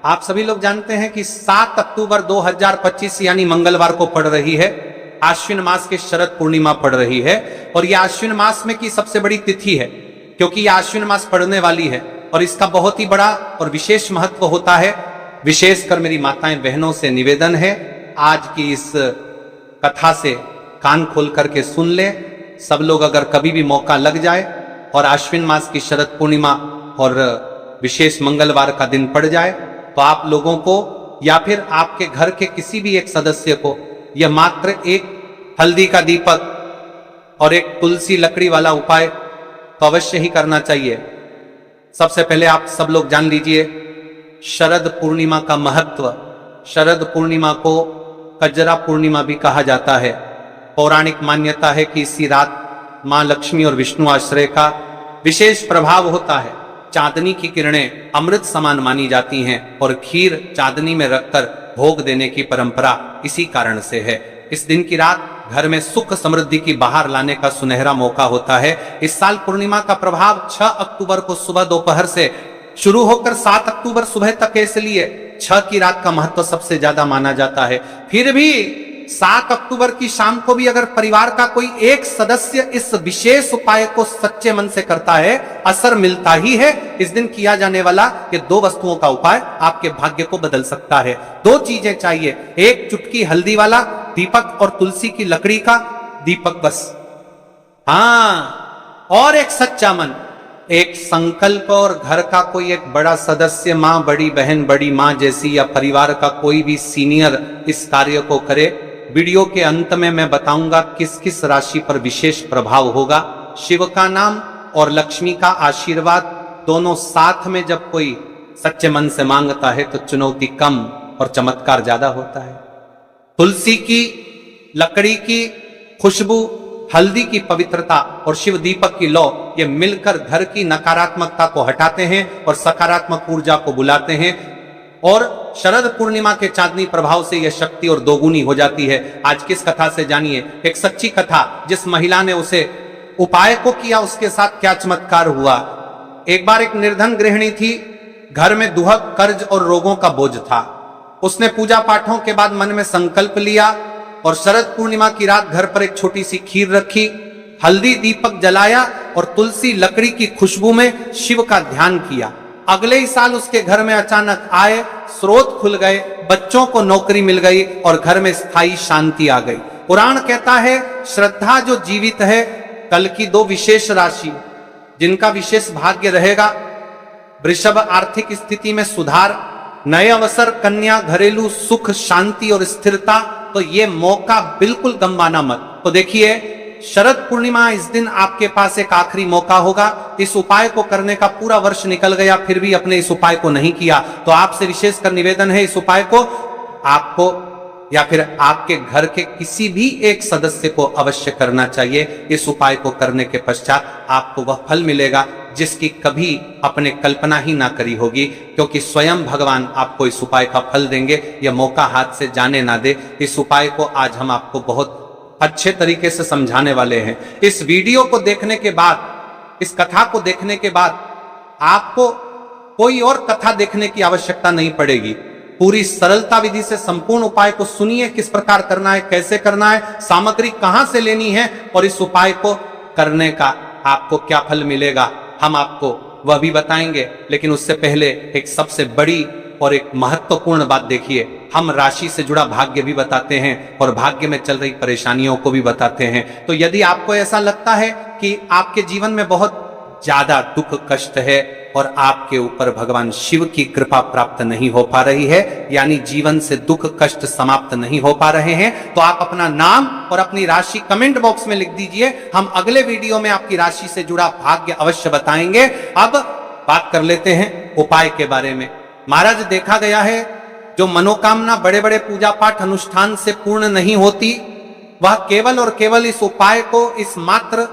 आप सभी लोग जानते हैं कि 7 अक्टूबर 2025 यानी मंगलवार को पड़ रही है आश्विन मास की शरद पूर्णिमा पड़ रही है। और यह आश्विन मास में की सबसे बड़ी तिथि है, क्योंकि यह आश्विन मास पड़ने वाली है और इसका बहुत ही बड़ा और विशेष महत्व होता है। विशेषकर मेरी माताएं बहनों से निवेदन है, आज की इस कथा से कान खोल करके सुन ले। सब लोग अगर कभी भी मौका लग जाए और आश्विन मास की शरद पूर्णिमा और विशेष मंगलवार का दिन पड़ जाए, तो आप लोगों को या फिर आपके घर के किसी भी एक सदस्य को यह मात्र एक हल्दी का दीपक और एक तुलसी लकड़ी वाला उपाय तो अवश्य ही करना चाहिए। सबसे पहले आप सब लोग जान लीजिए शरद पूर्णिमा का महत्व। शरद पूर्णिमा को कजरा पूर्णिमा भी कहा जाता है। पौराणिक मान्यता है कि इसी रात मां लक्ष्मी और विष्णु आश्रय का विशेष प्रभाव होता है। चांदनी की किरणें अमृत समान मानी जाती हैं और खीर चांदनी में रखकर भोग देने की परंपरा इसी कारण से है। इस दिन की रात घर में सुख समृद्धि की बाहर लाने का सुनहरा मौका होता है। इस साल पूर्णिमा का प्रभाव 6 अक्टूबर को सुबह दोपहर से शुरू होकर 7 अक्टूबर सुबह तक है, इसलिए 6 की रात का महत्व सबसे ज्यादा माना जाता है। फिर भी 7 अक्टूबर की शाम को भी अगर परिवार का कोई एक सदस्य इस विशेष उपाय को सच्चे मन से करता है, असर मिलता ही है। इस दिन किया जाने वाला ये 2 वस्तुओं का उपाय आपके भाग्य को बदल सकता है। 2 चीजें चाहिए, एक चुटकी हल्दी वाला दीपक और तुलसी की लकड़ी का दीपक, बस। हाँ, और एक सच्चा मन, एक संकल्प और घर का कोई एक बड़ा सदस्य, मां, बड़ी बहन, बड़ी मां जैसी, या परिवार का कोई भी सीनियर इस कार्य को करे। वीडियो के अंत में मैं बताऊंगा किस किस राशि पर विशेष प्रभाव होगा। शिव का नाम और लक्ष्मी का आशीर्वाद दोनों साथ में जब कोई सच्चे मन से मांगता है तो चुनौती कम और चमत्कार ज्यादा होता है। तुलसी की लकड़ी की खुशबू, हल्दी की पवित्रता और शिव दीपक की लौ, ये मिलकर घर की नकारात्मकता को हटाते हैं और सकारात्मक ऊर्जा को बुलाते हैं। और शरद पूर्णिमा के चांदनी प्रभाव से यह शक्ति और दोगुनी हो जाती है। आज किस कथा से जानिए, एक सच्ची कथा। जिस महिला ने उसे उपाय को किया उसके साथ क्या चमत्कार हुआ। एक बार एक निर्धन गृहिणी थी, घर में दुहक, कर्ज और रोगों का बोझ था। उसने पूजा पाठों के बाद मन में संकल्प लिया और शरद पूर्णिमा की रात घर पर एक छोटी सी खीर रखी, हल्दी दीपक जलाया और तुलसी लकड़ी की खुशबू में शिव का ध्यान किया। अगले ही साल उसके घर में अचानक आए स्रोत खुल गए, बच्चों को नौकरी मिल गई और घर में स्थायी शांति आ गई। पुराण कहता है श्रद्धा जो जीवित है। कल की 2 विशेष राशि जिनका विशेष भाग्य रहेगा, वृषभ आर्थिक स्थिति में सुधार, नए अवसर, कन्या घरेलू सुख, शांति और स्थिरता। तो ये मौका बिल्कुल गंवाना मत। तो देखिए शरद पूर्णिमा इस दिन आपके पास एक आखिरी मौका होगा। इस उपाय को करने का पूरा वर्ष निकल गया, फिर भी अपने इस उपाय को नहीं किया, तो आपसे विशेषकर निवेदन है, इस उपाय को आपको या फिर आपके घर के किसी भी एक सदस्य को अवश्य करना चाहिए। इस उपाय को करने के पश्चात आपको वह फल मिलेगा जिसकी कभी अपने कल्पना ही ना करी होगी, क्योंकि स्वयं भगवान आपको इस उपाय का फल देंगे। यह मौका हाथ से जाने ना दे। इस उपाय को आज हम आपको बहुत अच्छे तरीके से समझाने वाले हैं। इस वीडियो को देखने के बाद, इस कथा को देखने के बाद आपको कोई और कथा देखने की आवश्यकता नहीं पड़ेगी। पूरी सरलता विधि से संपूर्ण उपाय को सुनिए, किस प्रकार करना है, कैसे करना है, सामग्री कहां से लेनी है और इस उपाय को करने का आपको क्या फल मिलेगा, हम आपको वह भी बताएंगे। लेकिन उससे पहले एक सबसे बड़ी और एक महत्वपूर्ण बात देखिए, हम राशि से जुड़ा भाग्य भी बताते हैं और भाग्य में चल रही परेशानियों को भी बताते हैं। तो यदि आपको ऐसा लगता है कि आपके जीवन में बहुत ज्यादा दुख कष्ट है और आपके ऊपर भगवान शिव की कृपा प्राप्त नहीं हो पा रही है, यानी जीवन से दुख कष्ट समाप्त नहीं हो पा रहे हैं, तो आप अपना नाम और अपनी राशि कमेंट बॉक्स में लिख दीजिए। हम अगले वीडियो में आपकी राशि से जुड़ा भाग्य अवश्य बताएंगे। अब बात कर लेते हैं उपाय के बारे में। महाराज, देखा गया है जो मनोकामना बड़े बड़े पूजा पाठ अनुष्ठान से पूर्ण नहीं होती, वह केवल और केवल इस उपाय को, इस मात्र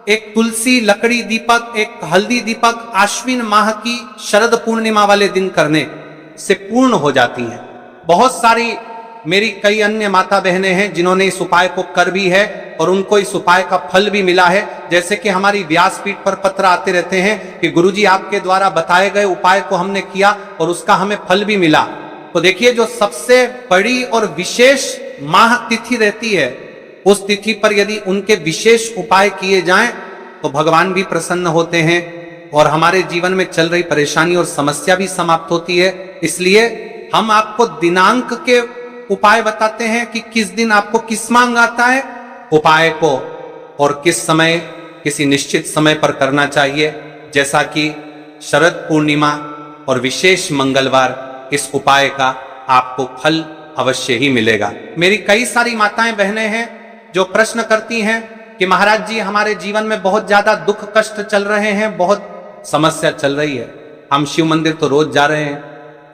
एक तुलसी लकड़ी दीपक, एक हल्दी दीपक आश्विन माह की शरद पूर्णिमा वाले दिन करने से पूर्ण हो जाती हैं। बहुत सारी मेरी कई अन्य माता बहनें हैं जिन्होंने इस उपाय को कर भी है और उनको इस उपाय का फल भी मिला है। जैसे कि हमारी व्यासपीठ पर पत्र आते रहते हैं कि गुरुजी आपके द्वारा बताए गए उपाय को हमने किया और उसका हमें फल भी मिला। तो देखिए, जो सबसे बड़ी और विशेष माह तिथि रहती है, उस तिथि पर यदि उनके विशेष उपाय किए जाएं तो भगवान भी प्रसन्न होते हैं और हमारे जीवन में चल रही परेशानी और समस्या भी समाप्त होती है। इसलिए हम आपको दिनांक के उपाय बताते हैं कि किस दिन आपको किस मांग आता है उपाय को और किस समय, किसी निश्चित समय पर करना चाहिए। जैसा कि शरद पूर्णिमा और विशेष मंगलवार, इस उपाय का आपको फल अवश्य ही मिलेगा। मेरी कई सारी माताएं बहनें हैं जो प्रश्न करती हैं कि महाराज जी, हमारे जीवन में बहुत ज्यादा दुख कष्ट चल रहे हैं, बहुत समस्या चल रही है, हम शिव मंदिर तो रोज जा रहे हैं,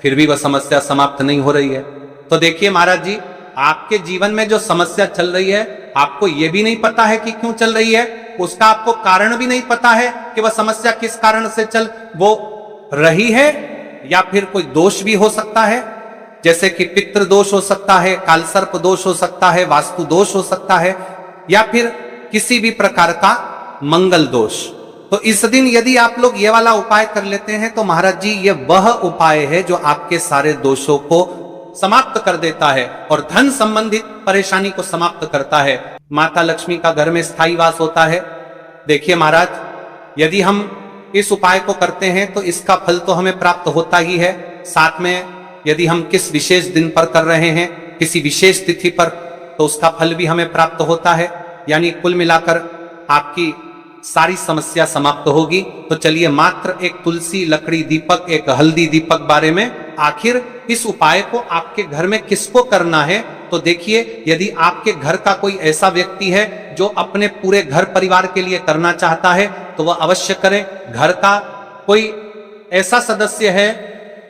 फिर भी वह समस्या समाप्त नहीं हो रही है। तो देखिए महाराज जी, आपके जीवन में जो समस्या चल रही है, आपको यह भी नहीं पता है कि क्यों चल रही है, उसका आपको कारण भी नहीं पता है कि वह समस्या किस कारण से चल वो रही है, या फिर कोई दोष भी हो सकता है, जैसे कि पितृ दोष हो सकता है, कालसर्प दोष हो सकता है, वास्तु दोष हो सकता है, या फिर किसी भी प्रकार का मंगल दोष। तो इस दिन यदि आप लोग ये वाला उपाय कर लेते हैं तो महाराज जी, ये वह उपाय है जो आपके सारे दोषों को समाप्त कर देता है और धन संबंधित परेशानी को समाप्त करता है। माता लक्ष्मी का घर में स्थायी वास होता है। देखिए महाराज, यदि हम इस उपाय को करते हैं तो इसका फल तो हमें प्राप्त होता ही है, साथ में यदि हम किस विशेष दिन पर कर रहे हैं, किसी विशेष तिथि पर, तो उसका फल भी हमें प्राप्त होता है। यानी कुल मिलाकर आपकी सारी समस्या समाप्त होगी। तो चलिए, मात्र एक तुलसी लकड़ी दीपक, एक हल्दी दीपक बारे में, आखिर इस उपाय को आपके घर में किसको करना है। तो देखिए, यदि आपके घर का कोई ऐसा व्यक्ति है जो अपने पूरे घर परिवार के लिए करना चाहता है तो वह अवश्य करे। घर का कोई ऐसा सदस्य है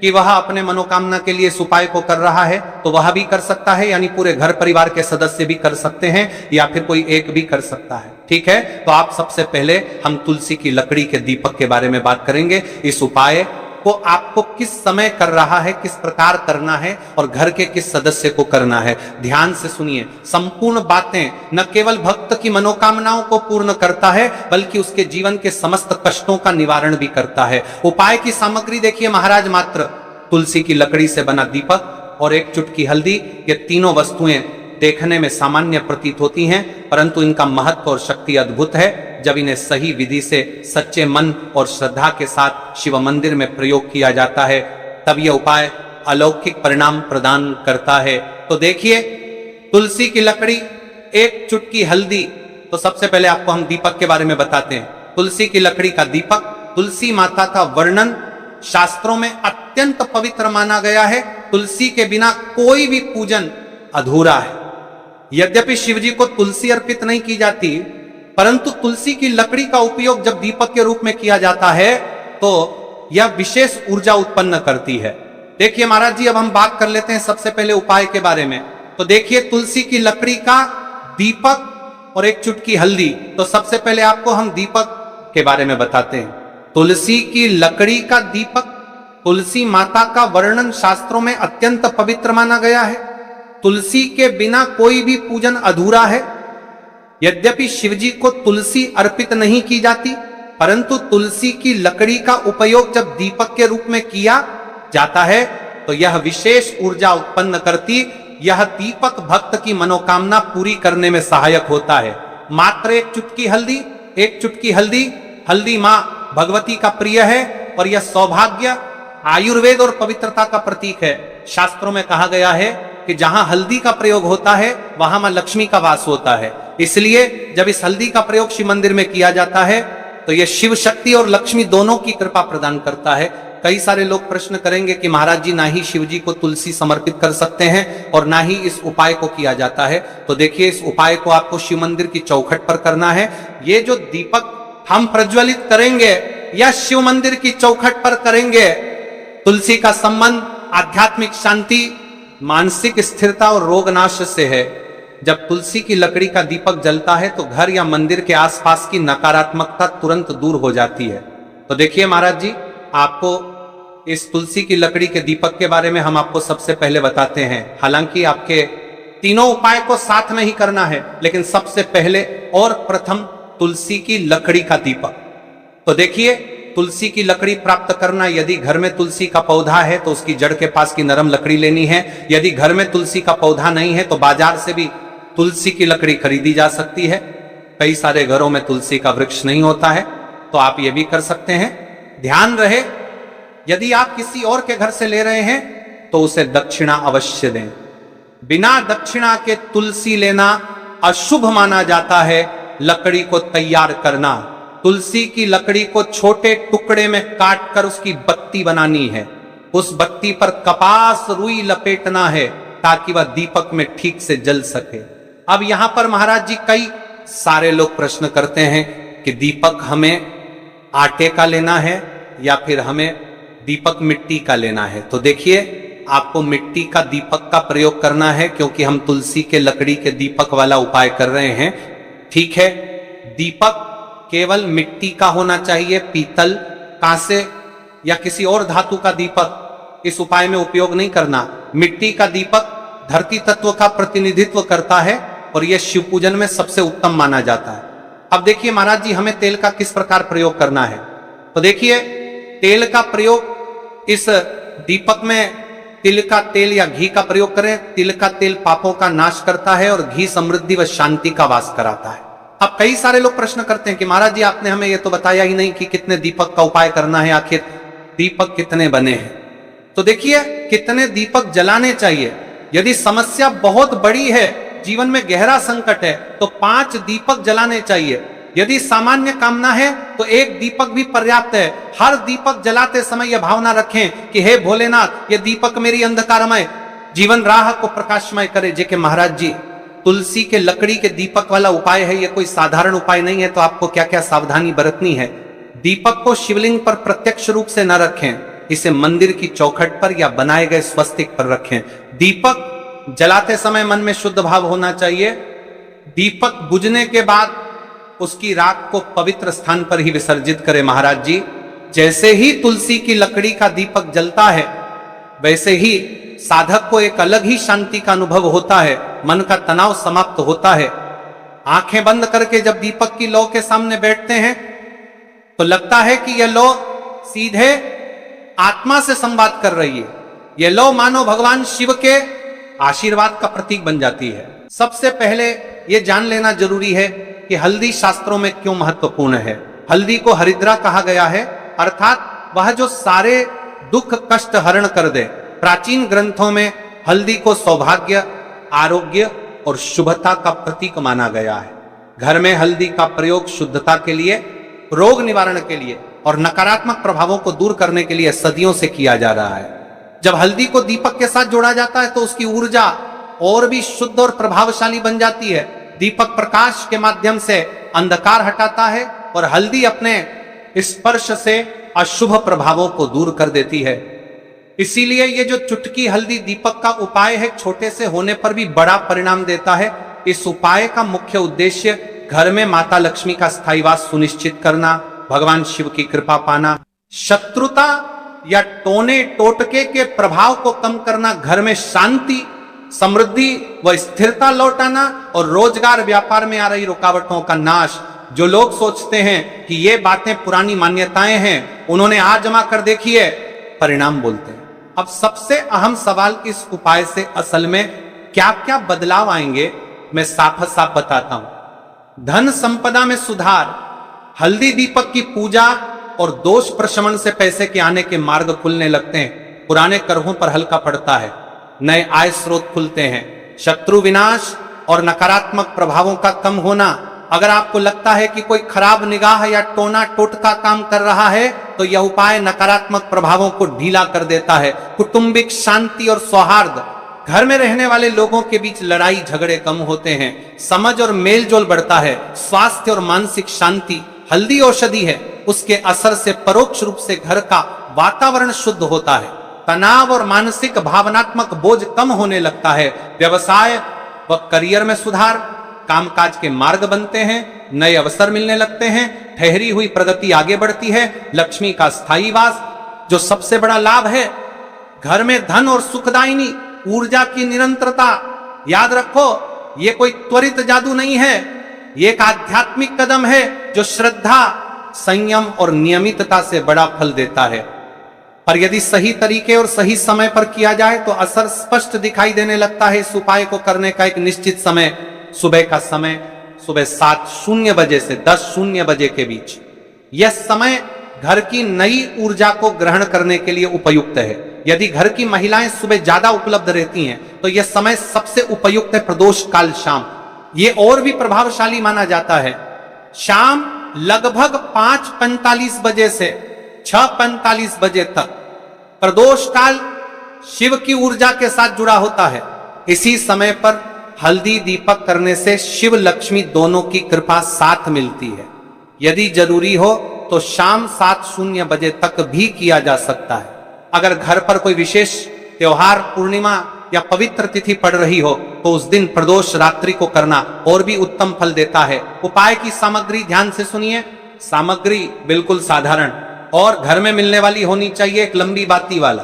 कि वह अपने मनोकामना के लिए इस उपाय को कर रहा है तो वह भी कर सकता है, यानी पूरे घर परिवार के सदस्य भी कर सकते हैं, या फिर कोई एक भी कर सकता है। ठीक है, तो आप सबसे पहले हम तुलसी की लकड़ी के दीपक के बारे में बात करेंगे। इस उपाय को आपको किस समय कर रहा है, किस प्रकार करना है और घर के किस सदस्य को करना है, ध्यान से सुनिए। संपूर्ण बातें न केवल भक्त की मनोकामनाओं को पूर्ण करता है बल्कि उसके जीवन के समस्त कष्टों का निवारण भी करता है। उपाय की सामग्री देखिए महाराज, मात्र तुलसी की लकड़ी से बना दीपक और एक चुटकी हल्दी। ये तीनों वस्तुएं देखने में सामान्य प्रतीत होती हैं, परंतु इनका महत्व और शक्ति अद्भुत है। जब इन्हें सही विधि से सच्चे मन और श्रद्धा के साथ शिव मंदिर में प्रयोग किया जाता है, तब यह उपाय अलौकिक परिणाम प्रदान करता है। तो देखिए, तुलसी की लकड़ी, एक चुटकी हल्दी। तो सबसे पहले आपको हम दीपक के बारे में बताते हैं। तुलसी की लकड़ी का दीपक, तुलसी माता का वर्णन शास्त्रों में अत्यंत पवित्र माना गया है। तुलसी के बिना कोई भी पूजन अधूरा है। यद्यपि शिवजी को तुलसी अर्पित नहीं की जाती, परंतु तुलसी की लकड़ी का उपयोग जब दीपक के रूप में किया जाता है तो यह विशेष ऊर्जा उत्पन्न करती है। देखिए महाराज जी, अब हम बात कर लेते हैं सबसे पहले उपाय के बारे में। तो देखिए, तुलसी की लकड़ी का दीपक और एक चुटकी हल्दी। तो सबसे पहले आपको हम दीपक के बारे में बताते हैं। तुलसी की लकड़ी का दीपक, तुलसी माता का वर्णन शास्त्रों में अत्यंत पवित्र माना गया है। तुलसी के बिना कोई भी पूजन अधूरा है। यद्यपि शिवजी को तुलसी अर्पित नहीं की जाती, परंतु तुलसी की लकड़ी का उपयोग जब दीपक के रूप में किया जाता है तो यह विशेष ऊर्जा उत्पन्न करती। यह दीपक भक्त की मनोकामना पूरी करने में सहायक होता है। मात्र एक चुटकी हल्दी, एक चुटकी हल्दी, हल्दी मां भगवती का प्रिय है और यह सौभाग्य, आयुर्वेद और पवित्रता का प्रतीक है। शास्त्रों में कहा गया है कि जहां हल्दी का प्रयोग होता है वहां मां लक्ष्मी का वास होता है। इसलिए जब इस हल्दी का प्रयोग शिव मंदिर में किया जाता है तो यह शिव शक्ति और लक्ष्मी दोनों की कृपा प्रदान करता है। कई सारे लोग प्रश्न करेंगे कि महाराज जी, ना ही शिव जी को तुलसी समर्पित कर सकते हैं और ना ही इस उपाय को किया जाता है। तो देखिए, इस उपाय को आपको शिव मंदिर की चौखट पर करना है। ये जो दीपक हम प्रज्वलित करेंगे या शिव मंदिर की चौखट पर करेंगे, तुलसी का संबंध आध्यात्मिक शांति, मानसिक स्थिरता और रोग नाश से है। जब तुलसी की लकड़ी का दीपक जलता है तो घर या मंदिर के आसपास की नकारात्मकता तुरंत दूर हो जाती है। तो देखिए महाराज जी, आपको इस तुलसी की लकड़ी के दीपक के बारे में हम आपको सबसे पहले बताते हैं। हालांकि आपके तीनों उपाय को साथ में ही करना है, लेकिन सबसे पहले और प्रथम तुलसी की लकड़ी का दीपक। तो देखिए, तुलसी की लकड़ी प्राप्त करना, यदि घर में तुलसी का पौधा है तो उसकी जड़ के पास की नरम लकड़ी लेनी है। यदि घर में तुलसी का पौधा नहीं है तो बाजार से भी तुलसी की लकड़ी खरीदी जा सकती है। कई सारे घरों में तुलसी का वृक्ष नहीं होता है, तो आप ये भी कर सकते हैं। ध्यान रहे, यदि आप किसी और के घर से ले रहे हैं तो उसे दक्षिणा अवश्य दें। बिना दक्षिणा के तुलसी लेना अशुभ माना जाता है। लकड़ी को तैयार करना, तुलसी की लकड़ी को छोटे टुकड़े में काट कर उसकी बत्ती बनानी है। उस बत्ती पर कपास रुई लपेटना है ताकि वह दीपक में ठीक से जल सके। अब यहां पर महाराज जी कई सारे लोग प्रश्न करते हैं कि दीपक हमें आटे का लेना है या फिर हमें दीपक मिट्टी का लेना है। तो देखिए, आपको मिट्टी का दीपक का प्रयोग करना है, क्योंकि हम तुलसी के लकड़ी के दीपक वाला उपाय कर रहे हैं। ठीक है, दीपक केवल मिट्टी का होना चाहिए, पीतल, कांसे या किसी और धातु का दीपक इस उपाय में उपयोग नहीं करना। मिट्टी का दीपक धरती तत्व का प्रतिनिधित्व करता है और यह शिव पूजन में सबसे उत्तम माना जाता है। अब देखिए महाराज जी, हमें तेल का किस प्रकार प्रयोग करना है। तो देखिए, तेल का प्रयोग इस दीपक में तिल का तेल या घी का प्रयोग करें। तिल का तेल पापों का नाश करता है और घी समृद्धि व शांति का वास कराता है। अब कई सारे लोग प्रश्न करते हैं कि महाराज जी, आपने हमें यह तो बताया ही नहीं कि कितने दीपक का उपाय करना है, आखिर दीपक कितने बने हैं। तो देखिए, कितने दीपक जलाने चाहिए। यदि समस्या बहुत बड़ी है, जीवन में गहरा संकट है, तो 5 दीपक जलाने चाहिए। यदि सामान्य कामना है तो 1 दीपक भी पर्याप्त है। हर दीपक जलाते समय यह भावना रखें कि हे भोलेनाथ, ये दीपक मेरी अंधकारमय जीवन राह को प्रकाशमय करे। जे के महाराज जी, तुलसी के लकड़ी के दीपक वाला उपाय है, यह कोई साधारण उपाय नहीं है। तो आपको क्या क्या सावधानी बरतनी है। दीपक को शिवलिंग पर प्रत्यक्ष रूप से न रखें, इसे मंदिर की चौखट पर या बनाए गए स्वस्तिक पर रखें। दीपक जलाते समय मन में शुद्ध भाव होना चाहिए। दीपक बुझने के बाद उसकी राख को पवित्र स्थान पर ही विसर्जित करें। महाराज जी, जैसे ही तुलसी की लकड़ी का दीपक जलता है, वैसे ही साधक को एक अलग ही शांति का अनुभव होता है, मन का तनाव समाप्त होता है। आंखें बंद करके जब दीपक की लौ के सामने बैठते हैं तो लगता है कि यह लौ सीधे आत्मा से संवाद कर रही है। यह लौ मानो भगवान शिव के आशीर्वाद का प्रतीक बन जाती है। सबसे पहले यह जान लेना जरूरी है कि हल्दी शास्त्रों में क्यों महत्वपूर्ण है। हल्दी को हरिद्रा कहा गया है, अर्थात वह जो सारे दुख कष्ट हरण कर दे। प्राचीन ग्रंथों में हल्दी को सौभाग्य, आरोग्य और शुभता का प्रतीक माना गया है। घर में हल्दी का प्रयोग शुद्धता के लिए, रोग निवारण के लिए और नकारात्मक प्रभावों को दूर करने के लिए सदियों से किया जा रहा है। जब हल्दी को दीपक के साथ जोड़ा जाता है तो उसकी ऊर्जा और भी शुद्ध और प्रभावशाली बन जाती है। दीपक प्रकाश के माध्यम से अंधकार हटाता है और हल्दी अपने स्पर्श से अशुभ प्रभावों को दूर कर देती है। इसीलिए ये जो चुटकी हल्दी दीपक का उपाय है, छोटे से होने पर भी बड़ा परिणाम देता है। इस उपाय का मुख्य उद्देश्य घर में माता लक्ष्मी का स्थायीवास सुनिश्चित करना, भगवान शिव की कृपा पाना, शत्रुता या टोने टोटके के प्रभाव को कम करना, घर में शांति, समृद्धि व स्थिरता लौटाना और रोजगार व्यापार में आ रही रुकावटों का नाश। जो लोग सोचते हैं कि ये बातें पुरानी मान्यताएं हैं, उन्होंने आजमा कर देखी है, परिणाम बोलते हैं। अब सबसे अहम सवाल, इस उपाय से असल में क्या क्या बदलाव आएंगे, मैं साफ साफ बताता हूं। धन संपदा में सुधार, हल्दी दीपक की पूजा और दोष प्रशमन से पैसे के आने के मार्ग खुलने लगते हैं। पुराने करहों पर हल्का पड़ता है, नए आय स्रोत खुलते हैं। शत्रु विनाश और नकारात्मक प्रभावों का कम होना। अगर आपको लगता है कि कोई खराब निगाह या टोना टोटका काम कर रहा है तो यह उपाय नकारात्मक प्रभावों को ढीला कर देता है। कुटुंबिक शांति और सौहार्द, घर में रहने वाले लोगों के बीच लड़ाई झगड़े कम होते हैं, समझ और मेलजोल बढ़ता है। स्वास्थ्य और मानसिक शांति, हल्दी औषधि है, उसके असर से परोक्ष रूप से घर का वातावरण शुद्ध होता है। तनाव और मानसिक भावनात्मक बोझ कम होने लगता है। व्यवसाय व करियर में सुधार, कामकाज के मार्ग बनते हैं, नए अवसर मिलने लगते हैं, ठहरी हुई प्रगति आगे बढ़ती है। लक्ष्मी का स्थायी वास, जो सबसे बड़ा लाभ है, घर में धन और सुखदायिनी ऊर्जा की निरंतरता, याद रखो, ये कोई त्वरित जादू नहीं है, ये एक आध्यात्मिक कदम है जो श्रद्धा, संयम और नियमितता से बड़ा फल देता है। पर यदि सही तरीके और सही समय पर किया जाए तो असर स्पष्ट दिखाई देने लगता है। इस उपाय को करने का एक निश्चित समय, सुबह का समय, सुबह 7:00 बजे से 10:00 बजे के बीच। यह समय घर की नई ऊर्जा को ग्रहण करने के लिए उपयुक्त है। यदि घर की महिलाएं सुबह ज्यादा उपलब्ध रहती हैं तो यह समय सबसे उपयुक्त है प्रदोष काल शाम। यह और भी प्रभावशाली माना जाता है। शाम लगभग 5:45 बजे से 6:45 बजे तक प्रदोष काल शिव की ऊर्जा के साथ जुड़ा होता है। इसी समय पर हल्दी दीपक करने से शिव लक्ष्मी दोनों की कृपा साथ मिलती है। यदि जरूरी हो तो शाम 7:00 बजे तक भी किया जा सकता है। अगर घर पर कोई विशेष त्योहार, पूर्णिमा या पवित्र तिथि पड़ रही हो तो उस दिन प्रदोष रात्रि को करना और भी उत्तम फल देता है। उपाय की सामग्री ध्यान से सुनिए। सामग्री बिल्कुल साधारण और घर में मिलने वाली होनी चाहिए। एक लंबी बाती वाला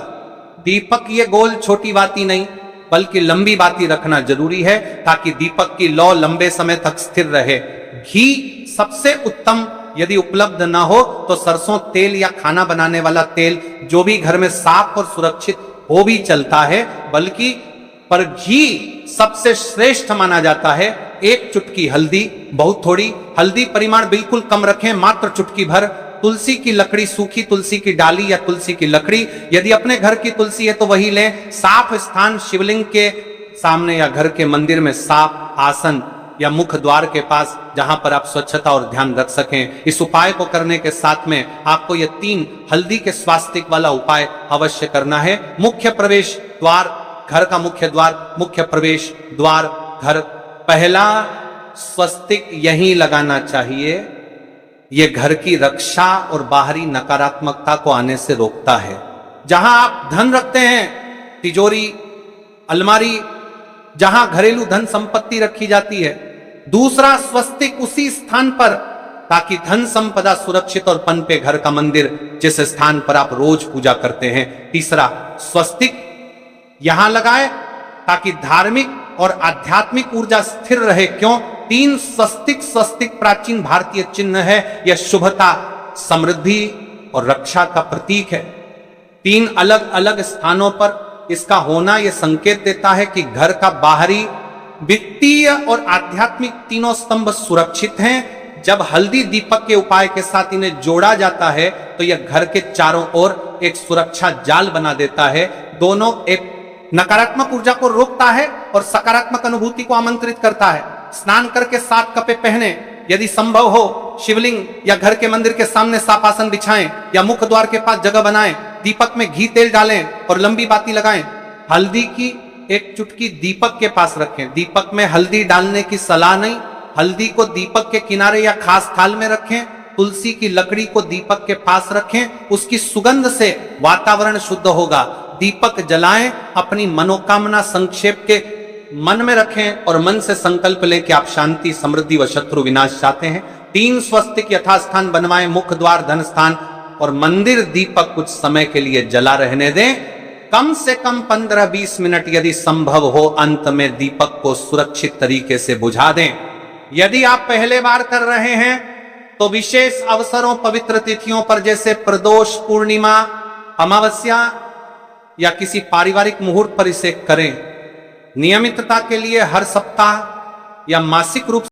दीपक, ये गोल छोटी बाती नहीं बल्कि लंबी बाती रखना जरूरी है ताकि दीपक की लौ लंबे समय तक स्थिर रहे। घी सबसे उत्तम, यदि उपलब्ध ना हो तो सरसों तेल या खाना बनाने वाला तेल, जो भी घर में साफ और सुरक्षित हो भी चलता है, बल्कि पर घी सबसे श्रेष्ठ माना जाता है। एक चुटकी हल्दी, बहुत थोड़ी हल्दी, परिमाण बिल्कुल कम रखें, मात्र चुटकी भर। तुलसी की लकड़ी, सूखी तुलसी की डाली या तुलसी की लकड़ी, यदि अपने घर की तुलसी है तो वही लें। साफ स्थान, शिवलिंग के सामने या घर के मंदिर में साफ आसन या मुख द्वार के पास, जहां पर आप स्वच्छता और ध्यान रख सकें। इस उपाय को करने के साथ में आपको यह 3 हल्दी के स्वास्तिक वाला उपाय अवश्य करना है। मुख्य प्रवेश द्वार, घर का मुख्य द्वार, मुख्य प्रवेश द्वार घर, पहला स्वस्तिक यहीं लगाना चाहिए। यह घर की रक्षा और बाहरी नकारात्मकता को आने से रोकता है। जहां आप धन रखते हैं, तिजोरी, अलमारी, जहां घरेलू धन संपत्ति रखी जाती है, दूसरा स्वस्तिक उसी स्थान पर, ताकि धन संपदा सुरक्षित और पनपे। घर का मंदिर, जिस स्थान पर आप रोज पूजा करते हैं। तीसरा स्वस्तिक यहां लगाए ताकि धार्मिक और आध्यात्मिक ऊर्जा स्थिर रहे। क्यों? 3 स्वस्तिक प्राचीन भारतीय चिन्ह है। यह शुभता, समृद्धि और रक्षा का प्रतीक है। 3 अलग अलग स्थानों पर इसका होना यह संकेत देता है कि घर का बाहरी, वित्तीय और आध्यात्मिक तीनों स्तंभ सुरक्षित हैं। जब हल्दी दीपक के उपाय के साथ इन्हें जोड़ा जाता है तो यह घर के चारों ओर एक सुरक्षा जाल बना देता है। दोनों एक नकारात्मक ऊर्जा को रोकता है और सकारात्मक अनुभूति को आमंत्रित करता है। स्नान करके 7 कपड़े पहने, यदि संभव हो शिवलिंग या घर के मंदिर के सामने साफ आसन बिछाएं या मुख द्वार के पास जगह बनाएं। दीपक में घी तेल डालें और लंबी बाती लगाएं। हल्दी की एक चुटकी दीपक के पास रखें। दीपक में हल्दी डालने की सलाह नहीं। हल्दी को दीपक के किनारे या खास थाल में रखें। तुलसी की लकड़ी को दीपक के पास रखें। उसकी सुगंध से वातावरण शुद्ध होगा। दीपक जलाएं। अपनी मनोकामना संक्षेप के मन में रखें और मन से संकल्प लें कि आप शांति, समृद्धि व शत्रु विनाश चाहते हैं। 3 स्वस्तिक यथास्थान बनवाएं। मुख द्वार, धन स्थान और मंदिर दीपक कुछ समय के लिए जला रहने दें। कम से कम 15-20 मिनट यदि संभव हो अंत में दीपक को सुरक्षित तरीके से बुझा दें। यदि आप पहले बार कर रहे हैं तो विशेष अवसरों, पवित्र तिथियों पर जैसे प्रदोष, पूर्णिमा, अमावस्या या किसी पारिवारिक मुहूर्त पर इसे करें। नियमितता के लिए हर सप्ताह या मासिक रूप